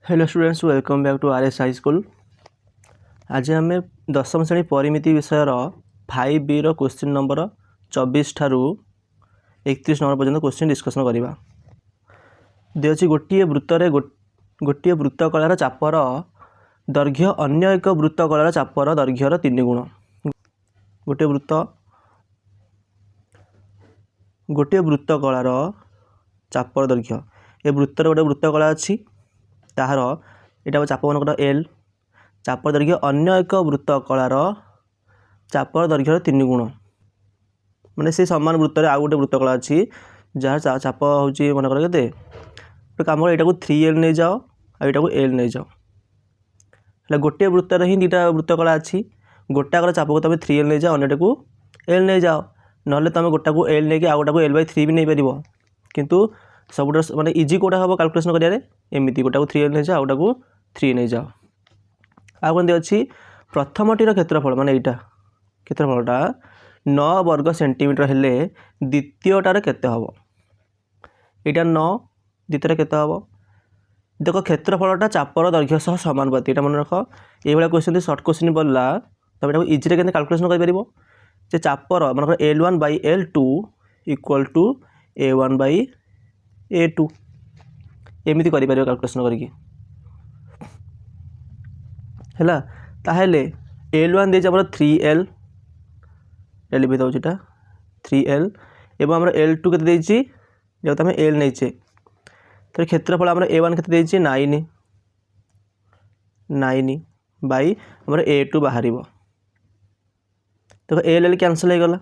Hello students welcome back to RS high school. आज आम दशम श्रेणी परिमिति विषय 5B क्वेश्चन नंबर 24 ठारू 31 नंबर पर्यंत क्वेश्चन डिस्कसन करवा दिए। गोटे वृत्तर गोटे वृत्तकलार चापर दैर्घ्य अन्य एक वृत्तकलार चापर दैर्घ्यर 3 गुण। गोटे वृत्तकलार चापर दैर्घ्य ए वृत्तर गोटे वृत्तकला अच्छी ताहार यहाँ चाप मनकर एल चापर दैर्घ्य अन्य एक वृत्तकलार चापर दैर्घ्यर 3 गुण। माने से समान वृत्तर आउ गोटे वृत्तकला अच्छी जार चाप हूँ मनकर के कम यहाँ को 3L नहीं जाओ आईटा को L नहीं जाओ। गोटे वृत्तर ही दुटा वृत्तकला अच्छी गोटाकर चाप को तुम 3L नहीं जाओ अन्यटा को L नहीं जाओ ना तुम गोटा को L नहीं आउ गोटा को L/3 भी नहीं पार किंतु सब माने इजी कोटा हम कैलकुलेशन करेंगे एमती गोटा को 3L नहीं जाओ आउटा को 3 नहीं जाओ। आउ कौन अच्छी प्रथमटीर क्षेत्रफल माने यहाँ क्षेत्रफलटा 9 वर्ग सेंटीमीटर हेले द्वितीयटार केते हम यहाँ 9 द्वितीय केते हम देख क्षेत्रफलटा चापर दैर्घ्य सह समानुपाती। यहाँ मन रख ये क्वेश्चन सर्ट क्वेश्चन बोलला तुम यहाँ इजी के कैलकुलेशन कर चापर मन L1/L2 इक्वल टू A1/A2 एमती कर कैलकुलेशन करके है ताहले L1 देछ हमर 3L L भी दउछ एटा 3L एवं हमर L2 केते देछि जो तमे L नैचे तो क्षेत्रफल हमर A1 केते देछि 9 बाई हमर A2 बाहरिबो तो L कैंसिल हो गला।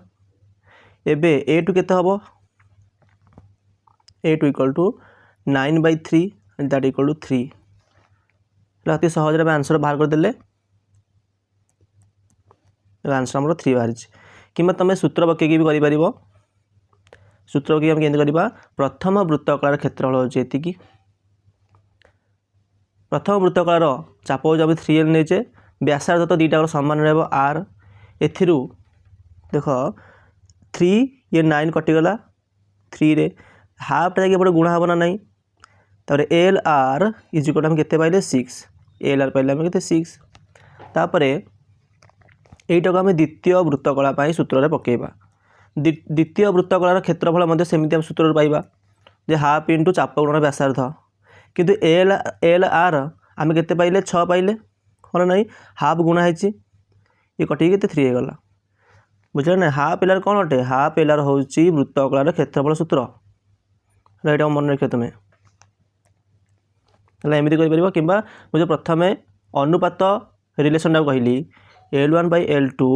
एबे A2 केते हबो A2 equal to 9/3 and that equal to 3 अति सहज आंसर बाहर करदे आंसर हमर 3 बाहर कि तुम सूत्र पकईकि भी कर सूत्र पकईकि हम केमती करवा प्रथम वृत्तकलार क्षेत्रफल होची एतिकी प्रथम वृत्तकलार चाप हो 3L नहींचे व्यासार्ध तो दुईटा सामान रहा R एथिरु देख 3 ये 9 कटिगला 3 रे हाफटा जाके गुणा हम ना नहीं तापर LR इज इक्वल हम केते पाइले 6 LR पाइले हम केते 6 तापर एटा को हम द्वितीय वृत्तकला पाई सूत्र रे पकेबा द्वितीय वृत्तकलार क्षेत्रफल मध्य सेमिति हम सूत्र रे पाइबा जे हाफ इनटू चाप गुणन व्यासार्ध किंतु LR आम केते पाइले 6 पाइले होला नहीं हाफ गुणा है ये कटि केते 3 हो गला बुझल ना। हाफ LR कौन अटे हाफ LR होची वृत्तकलार क्षेत्रफल सूत्र यहाँ मन रख तुम एमती कर कि मुझे प्रथम अनुपात रिलेसन टाक कहली L1/L2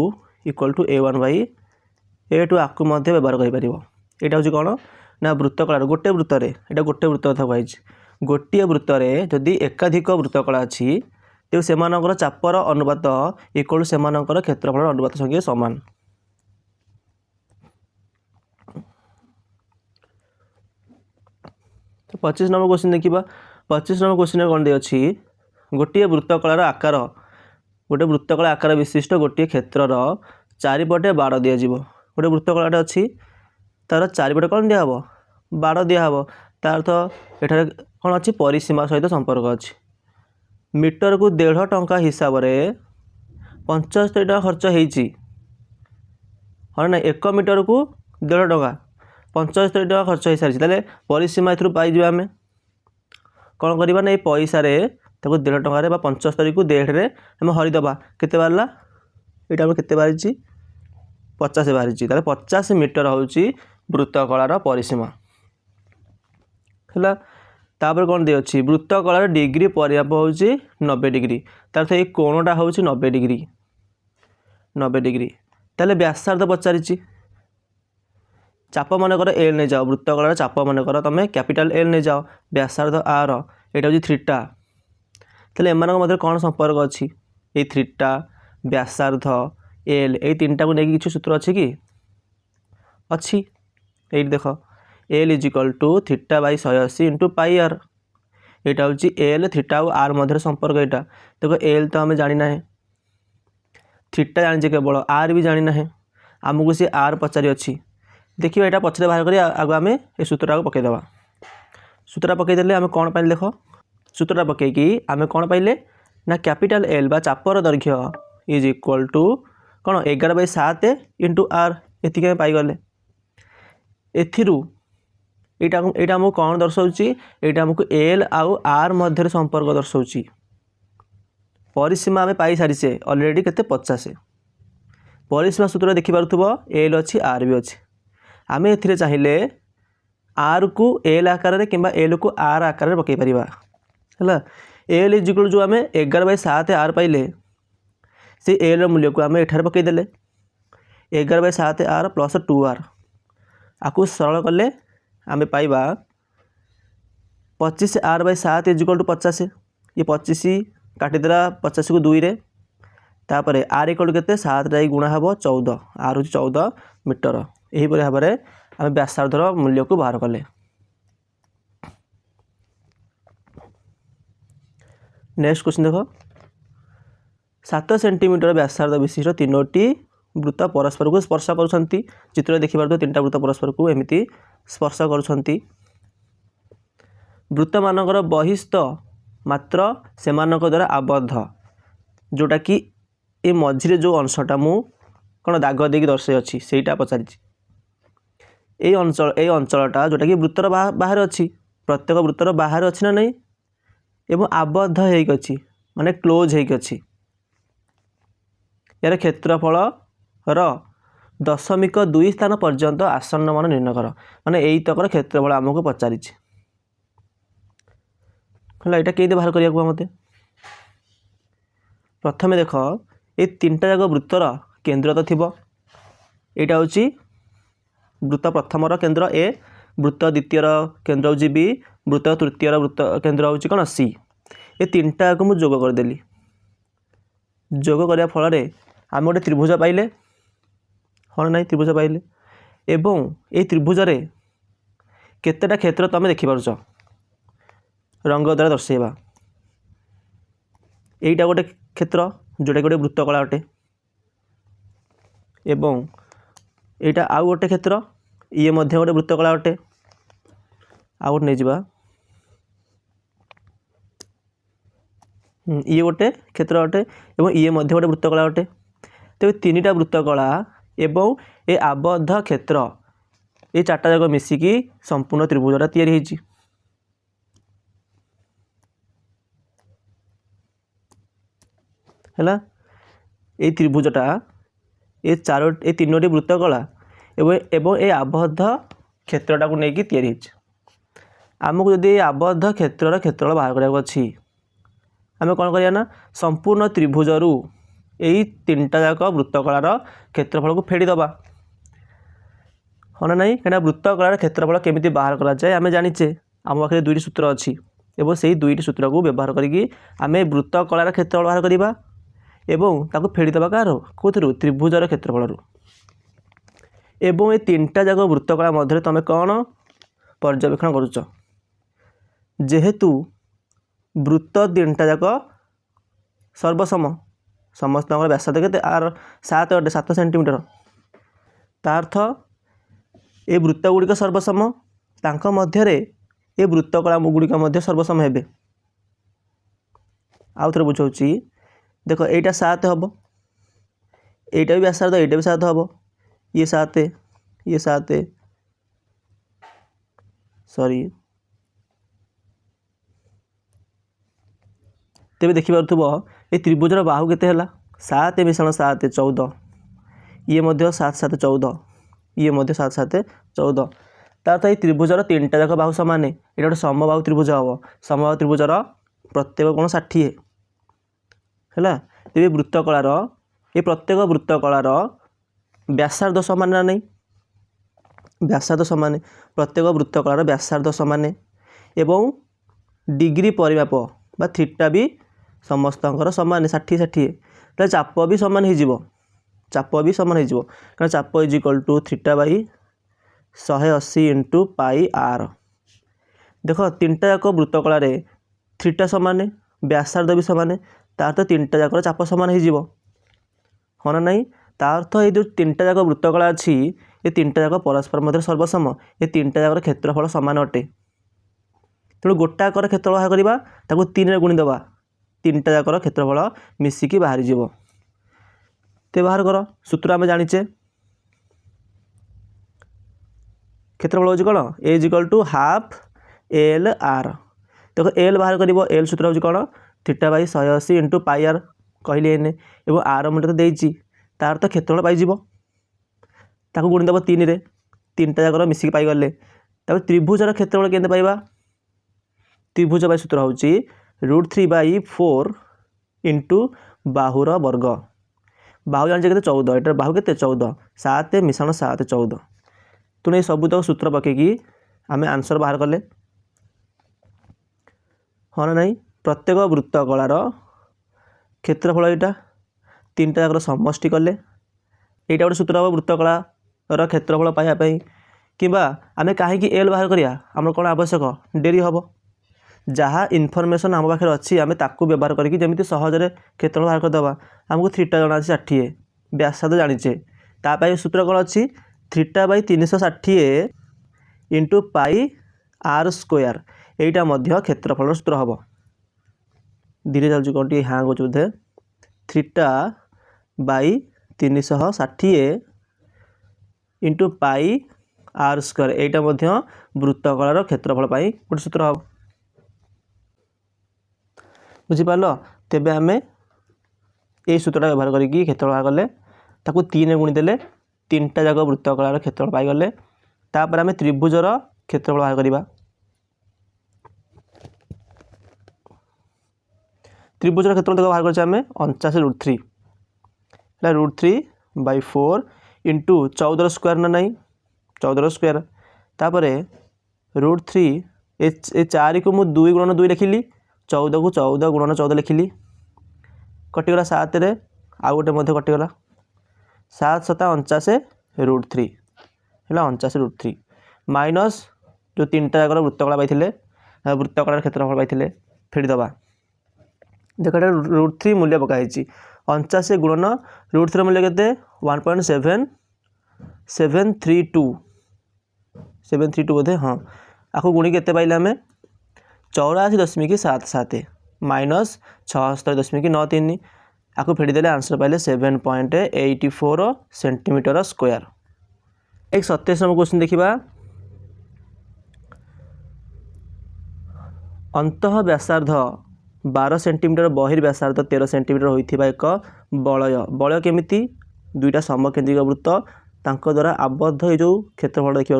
इक्वल टू A1/A2 आपको व्यवहार कर यहाँ हूँ कौन ना वृत्तकलार गोटे वृत्तर यहाँ गोटे वृत्त कथा कही गोटे वृत्तर जदि एकाधिक वृत्तकला अच्छी तेज से चापर अनुपात इक्वल टू से क्षेत्रफल अनुपात संगे सामान। तो 25 नंबर क्वेश्चन देखा 25 नंबर क्वेश्चन कौन दे अच्छी गोटे वृत्तकलार आकार गोटे वृत्तकला आकार विशिष्ट गोटे क्षेत्रर चारिपटे बाड़ दिज्व गोटे वृत्तकलाटे अच्छी तार चारिपटे कौन दिहब बाड़ दिहब तार अर्थ एठार कौन अच्छी परिसीमा सहित संपर्क अच्छी मीटर को 1.5 टंका हिसाब से 75 टका खर्च होती हाँ ना 1 मीटर को 1.5 टका 75 टका खर्च हो सारी तेल परिसीमा एथुर पाइबा आम कौन करवा ना पैसा 1.5 टकर 75 को 1.5 आम हरिदबा केते बाहरला यहाँ केते बाहरी 50 बाहरी 50 मीटर हूँ वृत्तकलार परिसीमा है। तापर कौन दे अच्छी वृत्तकलार डिग्री परिमाप हूँ 90 डिग्री तार ये कोणटा हूँ 90 डिग्री ताले व्यासार्ध पचारि चाप मनकर L नहीं जाओ वृत्तकलार चाप मनकर तुम कैपिटल L नहीं जाओ व्यासार्ध R यहाँ हूँ थीटा तेल एम मध्य कौन संपर्क अच्छी ये थीटा व्यासार्ध L ये 3टा को लेकिन किसी सूत्र अच्छी कि अच्छी ये देख L is equal to θ/180 into pi R यहाँ हूँ L थीटा और R मध्य संपर्क यहाँ देख L तो आम जानी ना थीटा जानी केवल R भी जानी ना आमको सी R पचारि अच्छी देखिए यहाँ पछरे बाहर कर आगे आम ये सूत्रटा पकईदे सूत्रटा पकईदे आम कौन पाइल देख सूत्रटा पकईकि आम कौन पाइले ना कैपिटल एल बा चापर दैर्घ्य इज इक्वल टू कौन 11/7 इंटू आर एतिक पाइगले एथिरू एटा आमको कौन दर्शाऊँगी एटा आमको एल आउ आर मध्य संपर्क दर्शाऊँगी परिसीमा आम पाई सारीचे ऑलरेडी केते 50 परिसीमा सूत्र देखिपे एल अच्छी आर भी अच्छी आम ए चाहिए आर को एल आकार कि एल को आर आकार पकई पार है एल इजिकल जो आम 11/7 आर पाइले से एल मूल्य को आम एठार पकईदे 11/7 आर प्लस 2r आपको सरल कले आम पाइबा 25r/7 इजिकल टू 50 ये 25 काटिदेला 50 को 2 रे तापर आर इक्वल टू केते 7 रे गुणा हम 14 आर हूँ 14 मीटर यही भाव में आम व्यासार्धर मूल्य को बाहर कले। नेक्स्ट क्वेश्चन देख 7 सेंटीमीटर व्यासार्ध विशिष्ट 3टी वृत्त परस्पर को स्पर्श करुँच चित्र देखिए 3टा वृत्त परस्पर को एमती स्पर्श करुँच वृत्त मानकर बहिस्थ मात्र से द्वारा आबद्ध जोटा कि ये मझिरे जो अंशटा मु कौन दाग देकी दर्शाई अच्छी सेटा पचारि ये अंचलटा जोटा कि वृत्तर बाहर अच्छी प्रत्येक वृत्तर बाहर अच्छी ना नहीं एवं आबद्ध होगी माने क्लोज होगी यार क्षेत्रफल र 0.2 स्थान पर्यंत आसन्न मान निर्णय कर माने यही तक क्षेत्रफल आमको पचारि है यहाँ कहीं बाहर करिया मत प्रथम देख ये 3टा जाक वृत्तर केन्द्र तो थी यहाँ हूँ वृत्त प्रथम केन्द्र ए वृत्त द्वितीय केन्द्र हूँ बी वृत्त तृतीय वृत्त केन्द्र हूँ कौन सी ये 3टा को मुझे जोग करदेली जोग करने फल आम गोटे त्रिभुज पाइले हाँ ना त्रिभुज पाइले एवं ये त्रिभुज केतेटा क्षेत्र तुम देखिपारुछ रंग द्वारा दर्शाइबा यहीटा गोटे क्षेत्र जोटा गोटे वृत्तकला अटे एवं यहाँ आउ गोटे क्षेत्र ये मध्य गोटे वृत्तकला अटे आउ गोटे नहीं जावा ये गोटे क्षेत्र अटे एवं ये मध्य गोटे वृत्तकला अटे तेज 3टा वृत्तकला एवं ये आबद्ध क्षेत्र ये 4टा जाक मिसिकी संपूर्ण त्रिभुजटा तैयारी होइछि है ये त्रिभुजटा ये 3टी वृत्तकला एवं ये आबद्ध क्षेत्रटा को लेकिन तैयारी होइछि आमको जदि आबद्ध क्षेत्रफल बाहर करने अच्छी आम कौन करिया ना संपूर्ण त्रिभुजरू यही 3टा जाक वृत्तकलार क्षेत्रफल को फेड़ीदबा हाँ ना नहीं कहीं वृत्तकलार क्षेत्रफल केमिति बाहर करा जाए आम जानीचे आम पाखे 2टी सूत्र अच्छी एवं से 2टी सूत्र को व्यवहार करके आम वृत्तकलार क्षेत्रफल बाहर करवा एवं ताको फेड़ीदबा कार कौन त्रिभुजर क्षेत्रफल एवं ये 3टा जाक वृत्तकला मध्य तुम कौन पर्यवेक्षण करुच जेहेतु वृत्त 3टा जाक सर्वसम समस्त व्यासार्ध के आर 7 सेंटीमीटर ता अर्थ ये वृत्त गुड़िक सर्वसम तांको मध्य ये वृत्तकला गुड़िक मध्य सर्वसम हेबे आउ थे बुझाऊँगी देख यहाँ 7 हम यहाँ भी व्यासार्ध यहाँ भी 7 हम ये 7 सॉरी तेज देखिपे ये त्रिभुजर बाहु केते 7 मिश्रण 7 14 ये 7 14 ये 7 14 तार ये त्रिभुजर 3टा जाक बाहु सामान ये गोटे समबाहु त्रिभुज हम समबाहु त्रिभुजर प्रत्येक कौन 60 है तेज वृत्तकलार ये प्रत्येक वृत्तकलार व्यासार्ध समान ना नहीं व्यासार्ध समान प्रत्येक वृत्तकलार व्यासार्ध समान एवं डिग्री परिमाप बा थीटा भी समस्त सामान 60 तो चाप भी सामान हो चाप भी सामान हो कारण चाप is equal to theta by 180 into pi r देख 3टा जाक वृत्तकलार थीटा सामान व्यासार्ध भी सामान तार तो 3टा जाकर चाप सामान हो हाँ ना नहीं तार अर्थ ये जो 3टा जाक वृत्तकला अच्छी ये 3टा जाक परस्पर मध्य सर्वसम ये 3टा जाकर क्षेत्रफल सामान अटे तेणु गोटाकर क्षेत्रफल बाहर करवा ताको 3 रे गुणी देवा 3टा जाकर क्षेत्रफल मिसिकी बाहरी जीव ते बाहर कर सूत्र आम जाचे क्षेत्रफल हूँ कौन A equal to half L R देखो एल बाहर कर एल सूत्र हूँ कौन theta by 180 into pi R कहली एन और आर मुझे तो देती तार तो क्षेत्रफल पाई ताको गुणी देव 3 रे 3टा जाकर मिसिकी पाईगले तब त्रिभुजर क्षेत्रफल केंद्र पाइबा त्रिभुज बाई सूत्र हूँ √3/4 इंटू बाहुर वर्ग बाहु जाने के 14 एटार बाहु के 14 7 मिश्रण 7 14 तेणु ये सबूतक सूत्र पकईकि आम आंसर बाहर कले हाँ ना नहीं प्रत्येक वृत्त कलार क्षेत्रफल यहाँ 3टा जाकर समष्टि कले यहाँ गोटे सूत्र हम वृत्त कलार क्षेत्रफल पाइबापी कि आम कहीं एल बाहर करिया आम कौन आवश्यक डेरी हम जहाँ इनफर्मेशन आम पाखे अच्छी आम ताकू व्यवहार करके जमी सहजरे क्षेत्रफल बाहर करदे आमको थीटा जना अच्छी 60 व्यासार्ध जाचे तापाई सूत्र कौन अच्छी theta by 360 into pi are square यहीटा क्षेत्रफल सूत्र हम धीरे चलुच कौन टी हाँ कौच बोधे theta by 360 into pi are square यहीटा वृत्त कलार क्षेत्रफल गोटे सूत्र हम बुझीपार तेबे आम ये सूत्रटा व्यवहार करके क्षेत्रफल बाहर कले ताकू 3 रे गुणी देले 3टा जाक वृत्त कलार क्षेत्रफल पाईगले तापर आम त्रिभुजर क्षेत्रफल बाहर करवा त्रिभुजर क्षेत्रफल देखो बाहर कर 49 √3/4 इंटू 14 स्क्वायर ना नहीं 14 स्क्वायर तापर √3 ए 4 को मुझे 2 गुणन 2 लिखिली 14 को 14 गुणन 14 लिखिली कटिगला 7 रे आउ गोटे कटिगला 7 7 49 √3 है 49 √3 माइनस जो 3टा जाकर वृत्तकला पाई वृत्तकलार क्षेत्रफल पाई फेड़ी दबा देख √3 मूल्य पकाई 49 गुणन √3 मूल्य के 1.732 बोधे हाँ आपको गुणी के पाइले आम 84.77 माइनस 76.93 आपको फेड़ीदे आंसर पाइले 7.84 सेंटीमीटर स्क्वायर। एक 27 नंबर क्वेश्चन देखा अंतः व्यासार्ध 12 सेंटीमीटर बहिर्व्यासार्ध 13 सेंटीमीटर होता एक बलय बलय केमिति दुईटा समकेंद्रिक वृत्त तांको द्वारा आबद्ध ये जो क्षेत्रफल देखा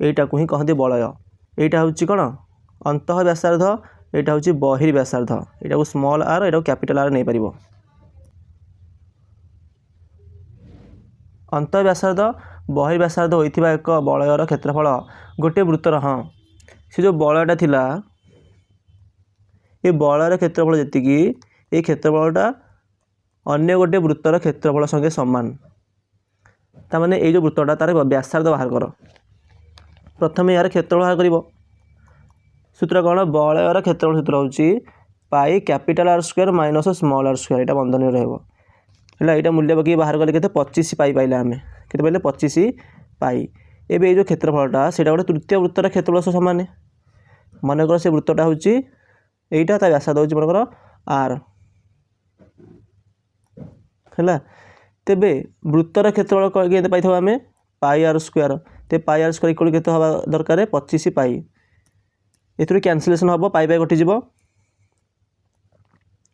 यहाँ को ही कहते बलय यहाँ हूँ कौन अंतः व्यासार्ध यहाँ हूँ बहिर्व्यासार्ध यहाँ को स्मॉल आर यहाँ कैपिटल आर नहीं पार अंतः व्यासार्ध बहिर्व्यासार्ध होता एक बलयर क्षेत्रफल गोटे वृत्तर हाँ से जो बलयटा थिला ये बलयर क्षेत्रफल जी ये क्षेत्रफलटा अन्य गोटे वृत्तर क्षेत्रफल संगे सामान ताने ये जो वृत्तटा तार व्यासार्ध बाहर कर प्रथम यार क्षेत्रफल बाहर कर सूत्र कौन बलयर क्षेत्रफल सूत्र हूँ pi capital r square minus small r square यहाँ बंधन रहा यहाँ मूल्य पकड़ बाहर कले के 25 पाई पाइले आम के 25 पाई एवं ये जो क्षेत्रफलटा से गोटे तृतीय वृत्तर क्षेत्रफल सह सामान मनकर से वृत्तटा हूँ यहीटा ता व्यासार्ध हूँ मनकर आर है तेबे वृत्तर क्षेत्रफल के पाई आम पाई आर स्क्वायर ते पाई आर स्क्वायर इक्वल के हवा दरकार 25 पाई एथुर कैंसलेशन हम पाई पाई कटिज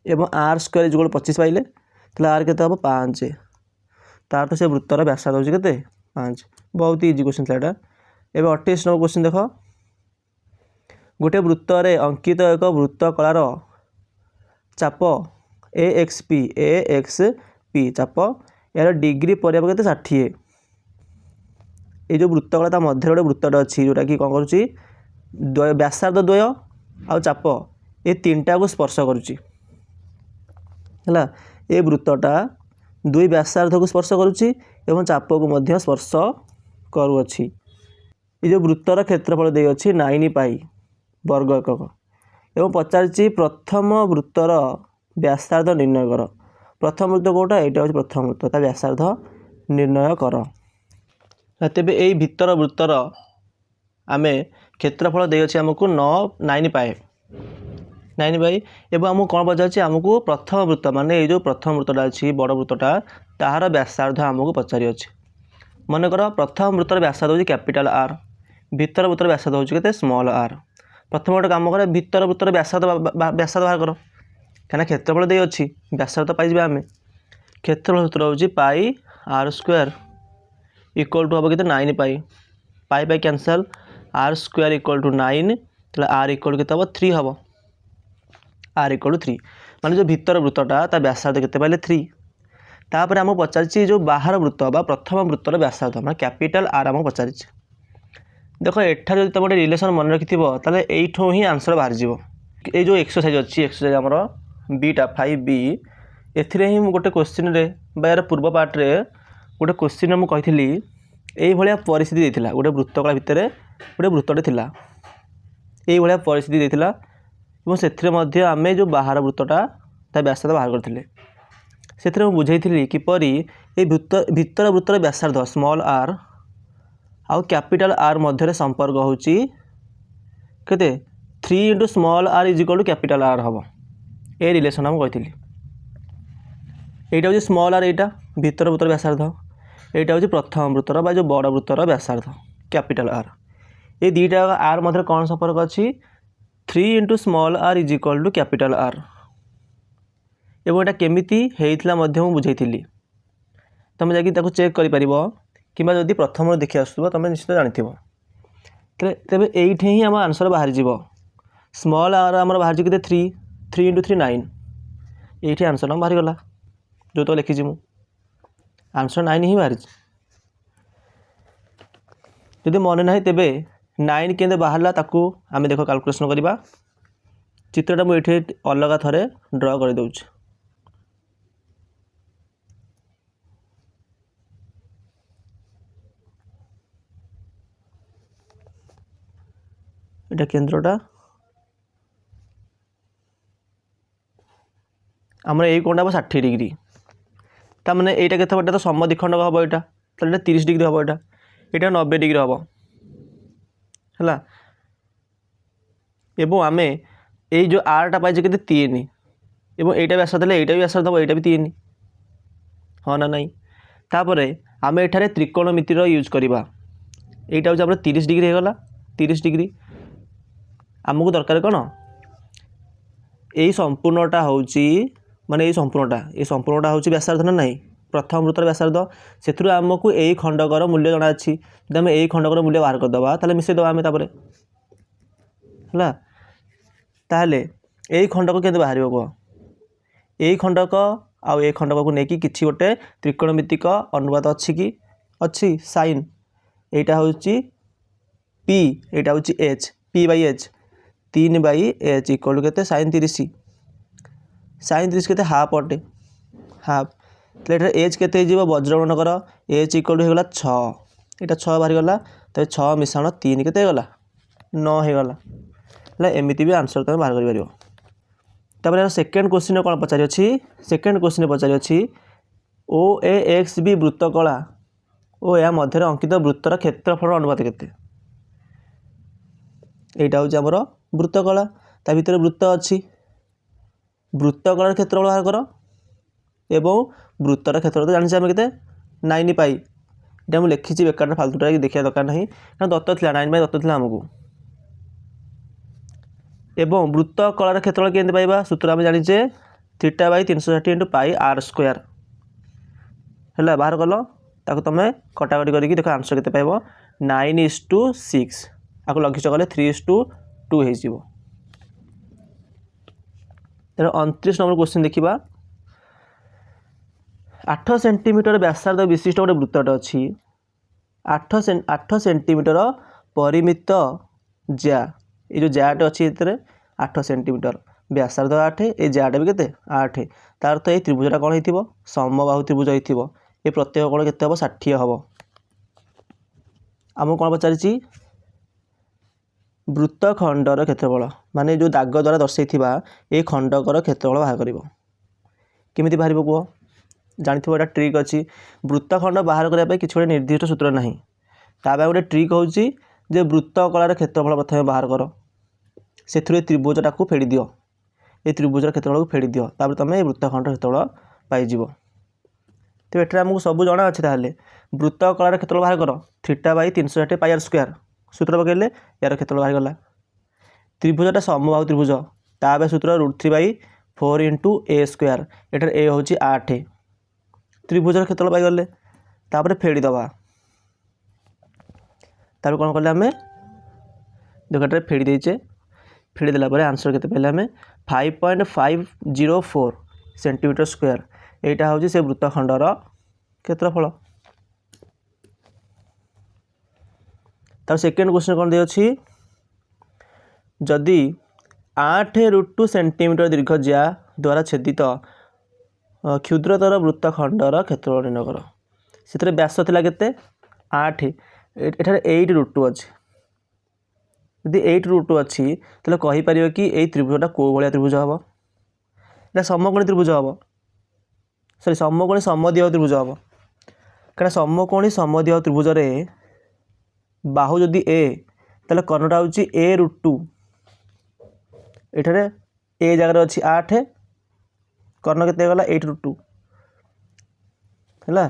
एवं आर स्क्वायर इक्वल 25 पाइले आर के हम 5 तार तो से वृत्तर व्यासार्ध हूँ के 5 बहुत इजी क्वेश्चन था यहाँ एवं 28 नंबर क्वेश्चन देख गोटे वृत्तर अंकित एक वृत्त कलार चाप AXP चाप यार डिग्री परिमाप के 60 ये जो वृत्त कला मध्य गोटे वृत्तटा अच्छी जोटा कि कौन करुच्ची व्यासार्ध द्वय आ चाप ये 3टा को स्पर्श करुच्ची है ये वृत्तटा 2 व्यासार्ध को स्पर्श करुच्ची एवं चाप को मध्य स्पर्श करुअछि ये जो वृत्तर क्षेत्रफल दे अच्छी 9 पाई वर्ग एकक एवं पचारि प्रथम वृत्तर व्यासार्ध निर्णय कर प्रथम वृत्त कौटा यहाँ हूँ प्रथम वृत्त ता व्यासार्ध निर्णय कर तेबे यही भितर वृत्तर आमे क्षेत्रफल दे अच्छे आमको 9 पाए 9 पाई एवं आमको कौन पचार आमको प्रथम वृत्त माने ये जो प्रथम वृत्तटा अच्छी बड़ वृत्तटा तार व्यासार्ध आमको पचारि अच्छे मनकर प्रथम वृत्तर व्यासार्ध हूँ कैपिटाल आर भितर वृत्तर व्यासार्ध हूँ के स्मॉल आर प्रथम गोटे काम कर भितर वृत्तर व्यासार्ध बाहर कर कहीं क्षेत्रफल दे अच्छी व्यासार्ध पाइबा आम क्षेत्रफल सूत्र हूँ pi are square equal to हम के 9 pi pi pi cancel R square equal to 9 तो आर इक्वल के हम 3 हम आर इक्वल टू 3 माने जो भितर वृत्तटा ता व्यासार्ध के पाइले 3 तापर आमको पचारि जो बाहर वृत्त बा प्रथम वृत्तर व्यासार्ध मैं कैपिटाल आर आमको पचारि देख एठार जो तुम गोटे रिलेसन मन रखि ताले एठू ही आंसर बाहर जीवो ये जो एक्सरसाइज अच्छी एक्सरसाइज आमर बीटा 5B एथिरे ही गोटे क्वेश्चन रे यार पूर्व पार्ट रे गोटे क्वेश्चन मुझे कही यही भाया परिस्थिति देता गोटे वृत्तकला भितर गोटे वृत्तटे थिला यही भाया परिस्थिति देता से आम जो बाहर वृत्तटा ता व्यासार्ध बाहर करते से बुझे किपरि ये भितर वृत्तर व्यासार्ध स्मॉल आर आउ कैपिटाल आर मध्य संपर्क होची केते 3 into small r is equal to capital r हम ये रिलेसन हम कही यहाँ हूँ स्मॉल आर यहाँ भितर वृत्तर व्यासार्ध यहाँ हूँ प्रथम वृत्तर बा जो बड़ वृत्तर व्यासार्ध कैपिटाल आर ये दुईटा आर मध्य कौन संपर्क अच्छी 3 into small r is equal to capital r एवं यहाँ केमिति होइथिला मध्य मु बुझाइथिली तुम जाकि चेक कर किंबा जदि प्रथम देखि आसुब तुम निश्चित जानिथिबो तेबे एइठे ही आम आंसर बाहर जीवो स्मॉल आर आमर बाहर जी 3 इंटू 3 9 ये आंसर बाहरी गला जो तो लिखी मु आंसर 9 ही बाहरी जदि मन ना तेबे 9 केंदे बाहरला ताकू आम देख कैलकुलेशन करवा चित्रटा मुझे अलग थरे ड्र कर दउछ एटा केंद्रटा आमर यही कोणटा हम 60 डिग्री ताने यहाँ के तो समद्विखंडक हम यहाँ तो 30 डिग्री हम यहाँ 90 डिग्री हम है एवं आम ये जो आरटा पाइजे के 3 एवं यहाँ व्यासार्ध यहाँ भी व्यासार्ध हम यहाँ भी 3 हाँ ना नहीं तापर आम एठारे त्रिकोणमितिर यूज करवा यहाँ हूँ 30 डिग्री होगा 30 डिग्री आमको दरकार कौन यही संपूर्णटा हूँ माने ये संपूर्णटा हूँ व्यासार्ध ना नहीं प्रथम वृत्तर व्यासार्ध से आमको यही खंडकर मूल्य जना अच्छी जब आम यही खंडकर मूल्य बाहर करदे ताले मिसेदबा आम तापर है ताहले यही खंडक के बाहर कह यही खंडक आउ ये खंडक को लेकिन किसी गोटे त्रिकोणमितिक अनुपात अच्छी कि अच्छी साइन यहाँ हूँ पी यहाँ हूँ H P by H 3 by H equal के साइन 30 के हाफ अटे हाफ तो एच के वज्रगण कर एच इक्वल होगा 6 यहाँ 6 बाहरी गला तो 6 मिश्रण 3 के गला 9 होगला है एमती भी आंसर तुम बाहर कर सेकेंड क्वेश्चन कौन पचारि अच्छी सेकेंड क्वेश्चन पचारि अच्छी ओ ए एक्स बी वृत्तकला और या मध्य अंकित वृत्तर क्षेत्रफल अनुपात केते यहाँ हूँ आमर वृत्तकला ता भीतर वृत्त अच्छी वृत्तकलार क्षेत्रफल बाहर कर एवं वृत्तर क्षेत्रफल तो जानी के 9 पाई यहाँ मुझे लिखी बेकार फालतूटा देखा दरकार नहीं कारण दत्त था 9 पाई दत्त था आमको एवं वृत्तकलार क्षेत्रफल केमती पाइबा सूत्र आम जाचे theta by 360 into pi are square है बाहर कल ताको तुम कटाकटी करके देख आंसर के पाइब 9:6 आपको लघिच कले 3:2 हो 29 नंबर क्वेश्चन देखा 8 सेंटीमीटर व्यासार्ध विशिष्ट गोटे वृत्तटे अच्छी 8 सेंटीमीटर परिमित ज्या ये जो ज्याटे अच्छी 8 सेंटीमीटर व्यासार्ध 8 ये ज्याटा भी के 8 तार अर्थ ये त्रिभुजटा कौन हो समबाहु त्रिभुज हो ये प्रत्येक कोण के 60 हम आमको कौन पचारि वृत्तखंडर क्षेत्रफल माने जो दाग द्वारा दर्शा ये खंडकर क्षेत्रफल बाहर कर केमी बाहर कह जानी एटा ट्रिक अच्छी वृत्तखंड बाहर करने किसी गोटे निर्दिष्ट सूत्र ना ताप गोटे ट्रिक हूँ जे वृत्त कलार क्षेत्रफल प्रथम बाहर कर से त्रिभुजटा को फेड़ी दियो ये त्रिभुजर क्षेत्रफल को फेड़ी दियो तापर तुम ये वृत्तखंड क्षेत्रफल पाइज। तो ये आमको सब जना अच्छे ताहले वृत्त कलार क्षेत्रफल बाहर कर theta by 360 pi are square सूत्र पकड़े यार क्षेत्रफल बाहर गला। त्रिभुजटा समबाहु त्रिभुज ताप सूत्र √3/4 इंटू ए स्क्वायर एटार ए हूँ 8 त्रिभुजर क्षेत्रफल पाईगले तापर फेड़ी दबा तापर कौन कले आम देखटे फेड़ी देचे फेड़ी देला आंसर केते पहले आम 5.504 सेंटीमीटर स्क्वायर यहाँ हूँ से वृत्तखंडर क्षेत्रफल। तार सेकेंड क्वेश्चन कौन दे अच्छी जदि 8√2 सेंटीमीटर दीर्घ ज्या द्वारा छेदित क्षुद्रतर वृत्तखंडर क्षेत्रफल निर्णय कर से व्यास थिला केते 8 एठारे 8√2 अच्छी यदि 8√2 अच्छी तो कहीपर कि यही त्रिभुजटा कौ भाया त्रिभुज हम ना समकोणी त्रिभुज हम सॉरी समकोणी समद्विबाहु त्रिभुज हम क्या समकोणी समद्विबाहु त्रिभुज बाहु जदि ए ताले कर्णटा हूँ a√2 एठारे ए जगह अच्छी 8 कर्ण केते गला 8√2 है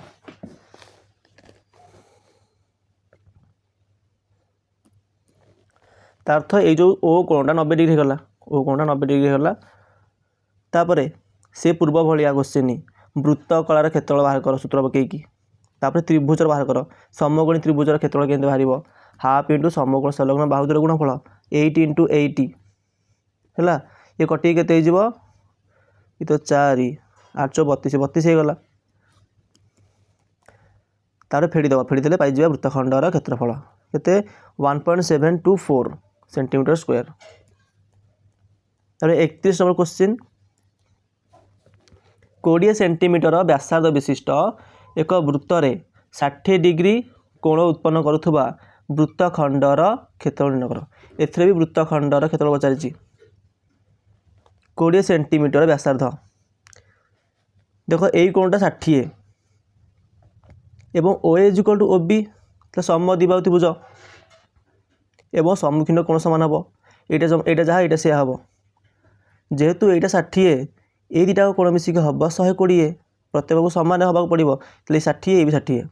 तार्थ ये जो ओ कोणटा 90 डिग्री गला ओ कोणटा 90 डिग्री गला तापर से पूर्व भाया क्वेश्चन वृत्त कलार क्षेत्रफल बाहर कर सूत्र पकईकी तापर त्रिभुजर बाहर कर समकोणी त्रिभुजर क्षेत्रफल केमती बाहर हाफ इंटू समकोण संलग्न बाहुदर गुणफल 8 इंटू 80 है ये कटी के ये तो 4 8 32 32 होगला तार फेड़ी दबा फेड़ी देले पाई वृत्तखंडर क्षेत्रफल केते 1.724 सेंटीमीटर स्क्वायर। तार 31 नंबर क्वेश्चन 20 सेंटीमीटर व्यासार्ध विशिष्ट एक वृत्त 60 डिग्री कोण उत्पन्न करुवा वृत्तखंडर क्षेत्रफल निर्णय कर एथरे भी वृत्तखंडर क्षेत्रफल पचारि 20 सेंटीमीटर व्यासार्ध देख यही कोणटा 60 एवं O is equal to O B तो समद्विबाहु त्रिभुज एवं सम्मुखीन कोण सामान हम यहाँ जहाँ यहाँ से हम जेहेतु यहाँ 60 ये दुटा कोण मिसिक हम 120 प्रत्येक को सामान हवा पड़ो तो 60 ये भी 60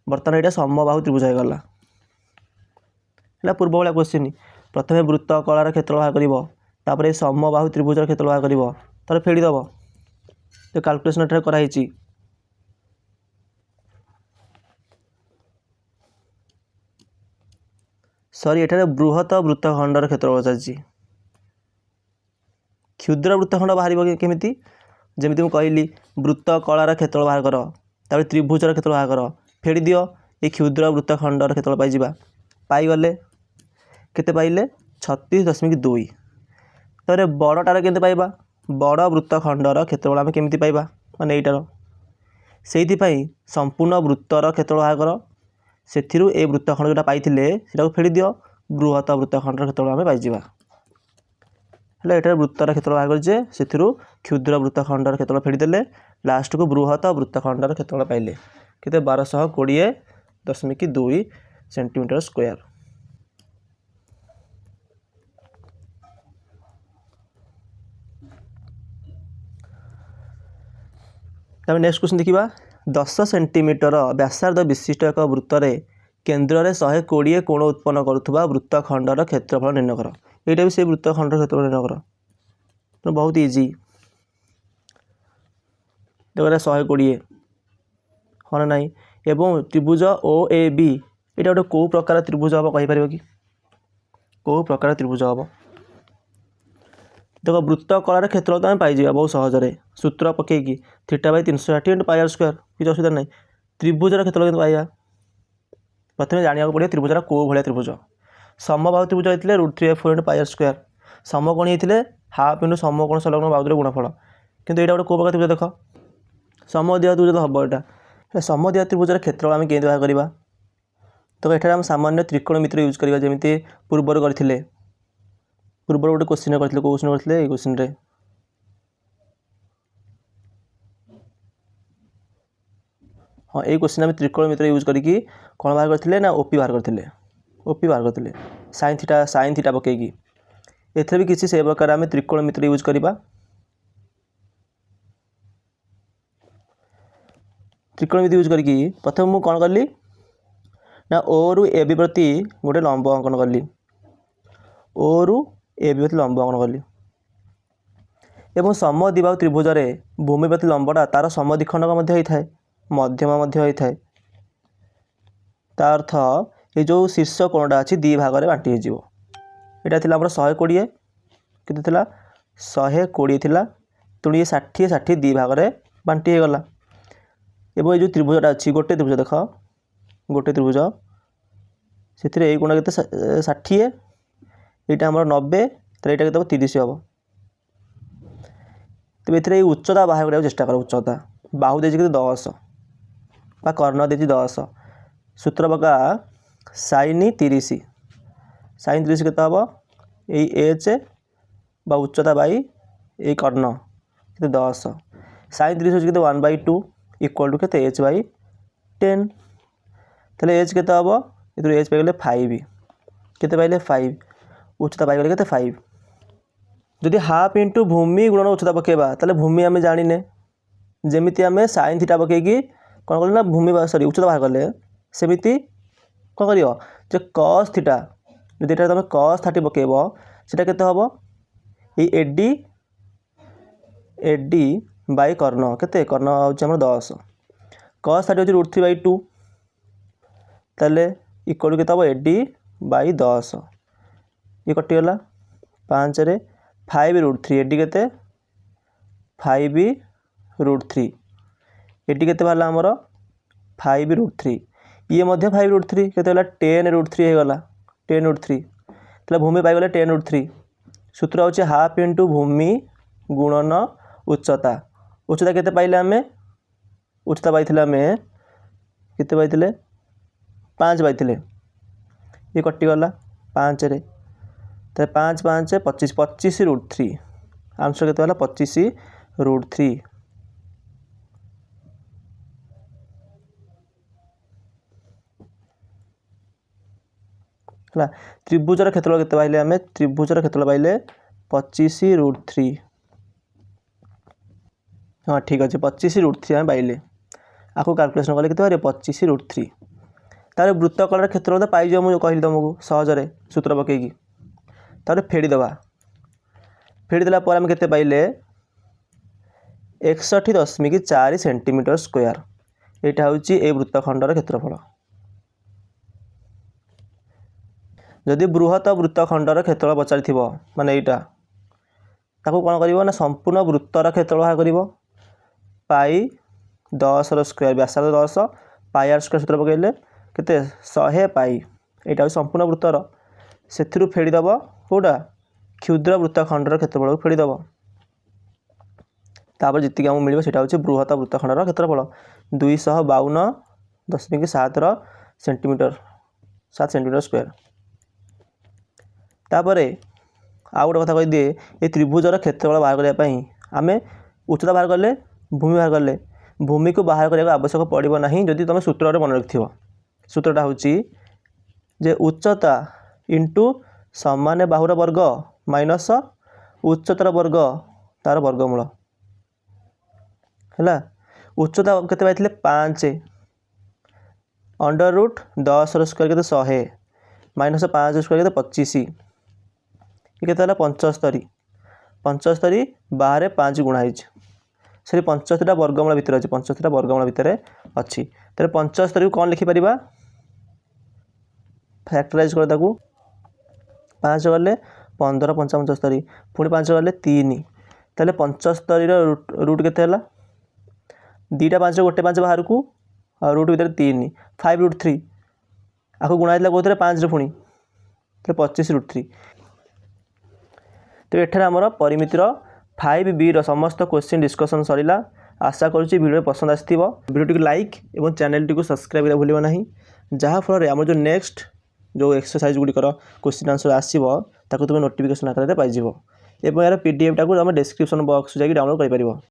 बर्तमान यहाँ समबाहु त्रिभुज होगला है पूर्व भाया क्वेश्चन प्रथम वृत्त कलार क्षेत्र बाहर कर समबाहु त्रिभुजर क्षेत्र बाहर कर तार फेड़ी दब तो कैलकुलेशन एठार कराई सॉरी एठार बृहत वृत्तखंडर क्षेत्र पचारि क्षुद्र वृत्तखंड बाहर केमी जमी मुझे कहली वृत्त कलार क्षेत्र बाहर कर तापर त्रिभुजर क्षेत्र बाहर कर फेड़ी दियो ये क्षुद्र वृत्तखंडर क्षेत्र पाइबा पाईगले केते पाइले 36.2 तापर बड़टार केमती पाइबा बड़ वृत्तखंडर क्षेत्रफल आम केमती पाइबा माने एटार से संपूर्ण वृत्तर क्षेत्र बाहर कर से ए वृत्तखंड जोटा पाइले से फेड़ी दियो बृहत वृत्तखंडर क्षेत्रफल आम पाइबा है ये वृत्तर क्षेत्र बाहर कर से क्षुद्र वृत्तखंडर क्षेत्रफल फेड़ी देले लास्ट को बृहत वृत्तखंडर क्षेत्रफल पाइले केते 1220.2 सेंटीमीटर स्क्वायर। तब नेक्स्ट क्वेश्चन देखा 10 सेंटीमीटर व्यासार्ध विशिष्ट एक वृत्त केन्द्र में 120 कोण उत्पन्न करुवा वृत्तखंडर क्षेत्रफल निर्णय कर यहाँ भी से वृत्तखंडर क्षेत्रफल निर्णय कर तो बहुत इजी देख 120 हाँ ना एवं त्रिभुज ओ ए बी यहाँ गोटे कौ प्रकार त्रिभुज हम कहीपर कि कौ प्रकार त्रिभुज हम देख वृत्त कलार क्षेत्र तो आम पाई बहुत सहजरे सूत्र पकईकी theta by 360 into pi are square किसी असुविधा नहीं त्रिभुजर क्षेत्र के पाइबा प्रथम जाना पड़े त्रिभुजर कौ भाया त्रिभुज समबाहु त्रिभुज होते √3/4 इंटू पाई आर स्क्वायर समकोणी होते हाफ इंटू समकोण संलग्न बाहुदर गुणफल किंतु यहाँ गोटे कौ प्रकार त्रिभुज देख समद्विबाहु त्रिभुज तो हम यहाँ समद्विबाहु त्रिभुजर क्षेत्र आम केमती बाहर करवा तो ये आम सामान्य त्रिकोणमिति यूज करवा जमी पूर्वर करते पूर्वर गोटे क्वेश्चन करते क्वेश्चन करते क्वेश्चन हाँ ये क्वेश्चन आम त्रिकोणमिति यूज करके कौन बाहर करते ना ओपी बाहर करते ओपी बाहर करते साइन थीटा पकईकि एथरे भी किसी से प्रकार आम त्रिकोणमिति यूज करवा त्रिकोणमिति यूज करके प्रथम मुझे कौन कली ना ओ रु ए बी प्रति गोटे लंब अंकन कली ओ रु ए बी प्रति लंब अंकन कली एवं समद्विबाहु त्रिभुज रे भूमि प्रति लंबटा तार समद्विखंडक होता है मध्यम होता है तार अर्थ ये जो शीर्ष कोणटा अच्छी दी भाग में बांटी हो यहाँ थी 120 के 120 थी तेणु ये 60 60 दी भाग में बांटी हो गला एवं ये जो त्रिभुजटा अच्छी गोटे त्रिभुज देख गोटे त्रिभुज से कोण के 60 यहाँ आम 90 तो यहाँ के 30 हम तेज ये उच्चता बाहर करने चेष्टा कर उच्चता बाहु दे 10 बा कर्ण दे 10 सूत्र पका साइन 30 के हम यही एच बा उच्चता बाई ये कर्ण के 10 साइन 30 होते 1/2 इक्वल टू के एच बाई 10 तेल एच के हम ये एच पाइले 5 के पाइले 5 उच्चता पाइगले के 5 जदि हाफ इंटू भूमि गुणन उच्चता पकेबा ताले भूमि आम जाने जमीती आम साइन थीटा पकईकि कौन कले ना भूमि सॉरी उच्चता बाहर कले सेमिति कौन कर कस थीटा जदि तुम कस 30 पकेब से हम ये एडी बाई कर्ण के कर्ण हूँ 10 कस 30 हूँ √3/2 ताले इक्वल के हम एडी बाई 10 ये कटिगला 5 रे 5√3 एडी के 5√3 एडी के आमर 5√3 ये 5√3 के 10√3 होगा 10√3 तो भूमि पाइगले 10√3 सूत्र हूँ हाफ इंटू भूमि गुणन उच्चता उच्चता के पाइले आम उच्चता पाई आम के पाई 5 पाई ये कटिगला 5 रे तो 5 5 25 25√3 आंसर के 25√3 है त्रिभुजर क्षेत्रफल के पाइले आम त्रिभुजर क्षेत्रफल पाइले 25√3 हाँ ठीक अच्छे 25√3 आम पाइले आपको कैलकुलेशन कले के 25√3 तार वृत्तकलार क्षेत्रफल तो पाई मुझे कहली तुमको सहजरे सूत्र पकईकि तार फेड़ीदे फेड़ीदेला आम के पाइले 61.4 सेंटीमीटर स्क्वायर यहाँ हूँ ये वृत्तखंडर क्षेत्रफल जदि बृहत वृत्तखंडर क्षेत्रफल पचारि माने यहाँ ताको कौन कर संपूर्ण वृत्तर क्षेत्रफल बाहर कर पाई 10 स्क्वायर व्यासार्ध 10 पाई आर स्क्वायर सूत्र पकड़े के 100 पाई यहाँ हूँ संपूर्ण वृत्तर से फेड़ीदब कौटा क्षुद्र वृत्तखंडर क्षेत्रफल को फेड़ीदब तापर जी आमको मिले से बृहत वृत्तखंडर क्षेत्रफल 252.7 सेंटीमीटर 7 सेंटीमीटर स्क्वायर तापर आउ गोटे कथा कहीदे ये त्रिभुजर क्षेत्रफल बाहर करने आम उच्चता बाहर कले भूमि बाहर कले भूमि को बाहर करने आवश्यक पड़ो ना जदि तुम सूत्र मन रखि सूत्रटा हूँ जे उच्चता इंटू समान बाहुर वर्ग माइनस उच्चतार वर्ग तार वर्गमूल है उच्चता के 5 √10 स्क्वायर के 100 माइनस 5 स्क्वायर के 25 ये के 75 बाहर 5 गुणाई से 75 वर्गमूल भितर अच्छे 75 वर्गमूल भितर अच्छी तेरे 75 को कौन लिखिपर फैक्टराइज कर 5 गले 15 5 75 पुणी 5 गले 3 ताले 75 रूट के दीटा 5 गोटे 5 बाहर को रूट भितर 3 5√3 आपको गुणा कौन 5 पुणी तो 25√3 तो एठार आमर परिमितिर 5B समस्त क्वेश्चन डिस्कसन सरिला आशा करुच्ची वीडियो पसंद आसथिबो वीडियो को लाइक और चैनल टी को सब्सक्राइब करा भूलिबो नहीं जहाँ फल आम जो नेक्स्ट जो एक्सरसाइज गुड़िकर क्वेश्चन आंसर आसो ताको तुम नोटिफिकेशन आकार पाइब और यार PDF टाक तुम डिस्क्रिप्शन बॉक्स जाकि डाउनलोड कर।